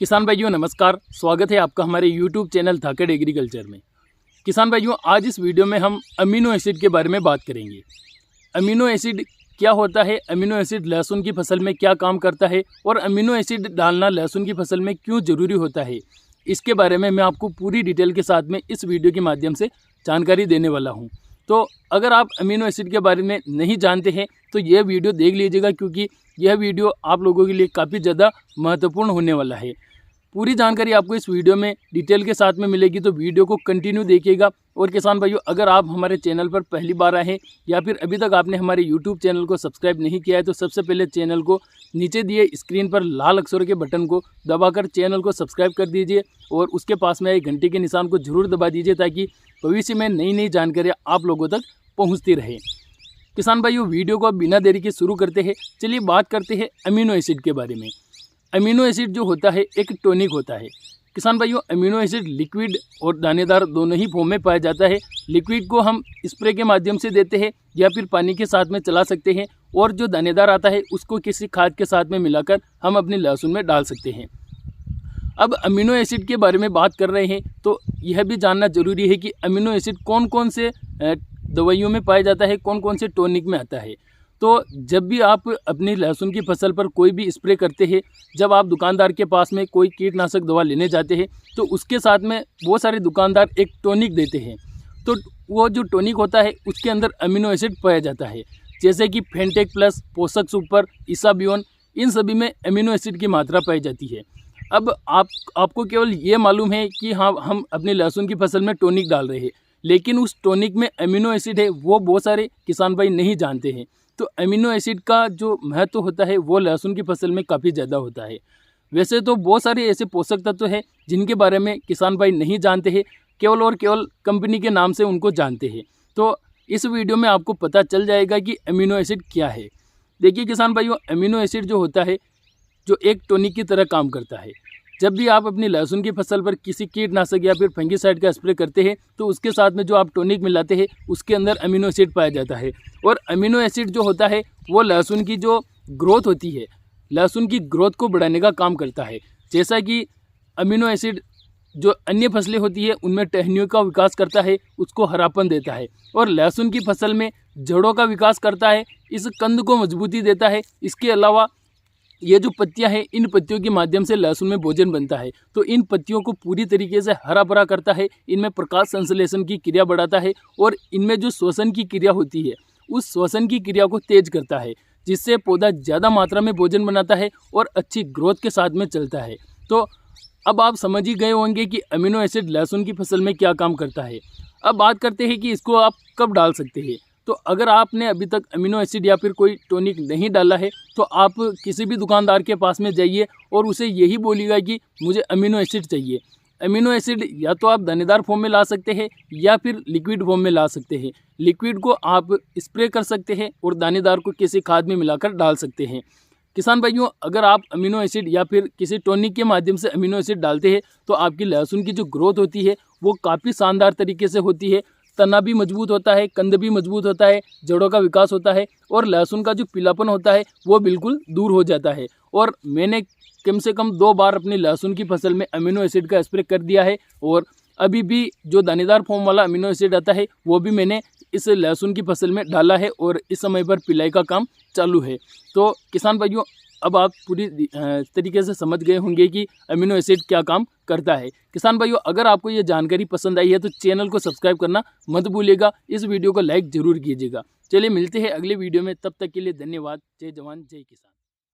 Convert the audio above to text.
किसान भाइयों नमस्कार, स्वागत है आपका हमारे YouTube चैनल धाकड़ एग्रीकल्चर में। किसान भाइयों, आज इस वीडियो में हम अमीनो एसिड के बारे में बात करेंगे। अमीनो एसिड क्या होता है, अमीनो एसिड लहसुन की फसल में क्या काम करता है और अमीनो एसिड डालना लहसुन की फसल में क्यों ज़रूरी होता है, इसके बारे में मैं आपको पूरी डिटेल के साथ में इस वीडियो के माध्यम से जानकारी देने वाला हूँ। तो अगर आप अमीनो एसिड के बारे में नहीं जानते हैं तो यह वीडियो देख लीजिएगा, क्योंकि यह वीडियो आप लोगों के लिए काफ़ी ज़्यादा महत्वपूर्ण होने वाला है। पूरी जानकारी आपको इस वीडियो में डिटेल के साथ में मिलेगी, तो वीडियो को कंटिन्यू देखिएगा। और किसान भाइयों, अगर आप हमारे चैनल पर पहली बार आए हैं या फिर अभी तक आपने हमारे YouTube चैनल को सब्सक्राइब नहीं किया है, तो सबसे पहले चैनल को नीचे दिए स्क्रीन पर लाल अक्षरों के बटन को दबाकर चैनल को सब्सक्राइब कर दीजिए और उसके पास में एक घंटे के निशान को जरूर दबा दीजिए, ताकि भविष्य में नई नई जानकारियाँ आप लोगों तक पहुँचती रहे। किसान भाइयों, वीडियो को अब बिना देरी के शुरू करते हैं। चलिए बात करते हैं अमीनो एसिड के बारे में। अमीनो एसिड जो होता है एक टॉनिक होता है। किसान भाइयों, अमीनो एसिड लिक्विड और दानेदार दोनों ही फॉर्म में पाया जाता है। लिक्विड को हम स्प्रे के माध्यम से देते हैं या फिर पानी के साथ में चला सकते हैं, और जो दानेदार आता है उसको किसी खाद के साथ में मिलाकर हम अपने लहसुन में डाल सकते हैं। अब अमीनो एसिड के बारे में बात कर रहे हैं तो यह भी जानना जरूरी है कि अमीनो एसिड कौन कौन से दवाइयों में पाया जाता है, कौन कौन से टॉनिक में आता है। तो जब भी आप अपनी लहसुन की फसल पर कोई भी स्प्रे करते हैं, जब आप दुकानदार के पास में कोई कीटनाशक दवा लेने जाते हैं तो उसके साथ में बहुत सारे दुकानदार एक टॉनिक देते हैं। तो वो जो टॉनिक होता है उसके अंदर अमीनो एसिड पाया जाता है, जैसे कि फेंटेक प्लस, पोषक सुपर, इसाबियोन, इन सभी में अमीनो एसिड की मात्रा पाई जाती है। अब आपको केवल ये मालूम है कि हाँ, हम अपनी लहसुन की फसल में टॉनिक डाल रहे हैं, लेकिन उस टॉनिक में अमीनो एसिड है वो बहुत सारे किसान भाई नहीं जानते हैं। तो अमीनो एसिड का जो महत्व होता है वो लहसुन की फसल में काफ़ी ज़्यादा होता है। वैसे तो बहुत सारे ऐसे पोषक तत्व हैं जिनके बारे में किसान भाई नहीं जानते हैं, केवल और केवल कंपनी के नाम से उनको जानते हैं। तो इस वीडियो में आपको पता चल जाएगा कि अमीनो एसिड क्या है। देखिए किसान भाइयों, अमीनो एसिड जो होता है जो एक टॉनिक की तरह काम करता है। जब भी आप अपनी लहसुन की फसल पर किसी कीटनाशक या फिर फंगीसाइड का स्प्रे करते हैं तो उसके साथ में जो आप टॉनिक मिलाते हैं उसके अंदर अमीनो एसिड पाया जाता है। और अमीनो एसिड जो होता है वो लहसुन की जो ग्रोथ होती है, लहसुन की ग्रोथ को बढ़ाने का काम करता है। जैसा कि अमीनो एसिड जो अन्य फसलें होती है उनमें टहनियों का विकास करता है, उसको हरापन देता है, और लहसुन की फसल में जड़ों का विकास करता है, इस कंद को मजबूती देता है। इसके अलावा ये जो पत्तियां हैं, इन पत्तियों के माध्यम से लहसुन में भोजन बनता है, तो इन पत्तियों को पूरी तरीके से हरा भरा करता है, इनमें प्रकाश संश्लेषण की क्रिया बढ़ाता है, और इनमें जो श्वसन की क्रिया होती है उस श्वसन की क्रिया को तेज करता है, जिससे पौधा ज़्यादा मात्रा में भोजन बनाता है और अच्छी ग्रोथ के साथ में चलता है। तो अब आप समझ ही गए होंगे कि अमीनो एसिड लहसुन की फसल में क्या काम करता है। अब बात करते हैं कि इसको आप कब डाल सकते हैं। तो अगर आपने अभी तक अमीनो एसिड या फिर कोई टॉनिक नहीं डाला है तो आप किसी भी दुकानदार के पास में जाइए और उसे यही बोलिएगा कि मुझे अमीनो एसिड चाहिए। अमीनो एसिड या तो आप दानेदार फॉर्म में ला सकते हैं या फिर लिक्विड फॉर्म में ला सकते हैं। लिक्विड को आप स्प्रे कर सकते हैं और दानेदार को किसी खाद में मिलाकर डाल सकते हैं। किसान भाइयों, अगर आप अमीनो एसिड या फिर किसी टॉनिक के माध्यम से अमीनो एसिड डालते हैं तो आपकी लहसुन की जो ग्रोथ होती है वो काफ़ी शानदार तरीके से होती है। तना भी मजबूत होता है, कंद भी मजबूत होता है, जड़ों का विकास होता है, और लहसुन का जो पीलापन होता है वो बिल्कुल दूर हो जाता है। और मैंने कम से कम 2 बार अपनी लहसुन की फसल में अमीनो एसिड का स्प्रे कर दिया है, और अभी भी जो दानेदार फॉर्म वाला अमीनो एसिड आता है वो भी मैंने इस लहसुन की फसल में डाला है, और इस समय पर पिलाई का काम चालू है। तो किसान भाइयों, अब आप पूरी तरीके से समझ गए होंगे कि अमीनो एसिड क्या काम करता है। किसान भाइयों, अगर आपको ये जानकारी पसंद आई है तो चैनल को सब्सक्राइब करना मत भूलिएगा, इस वीडियो को लाइक जरूर कीजिएगा। चलिए मिलते हैं अगले वीडियो में, तब तक के लिए धन्यवाद। जय जवान जय किसान।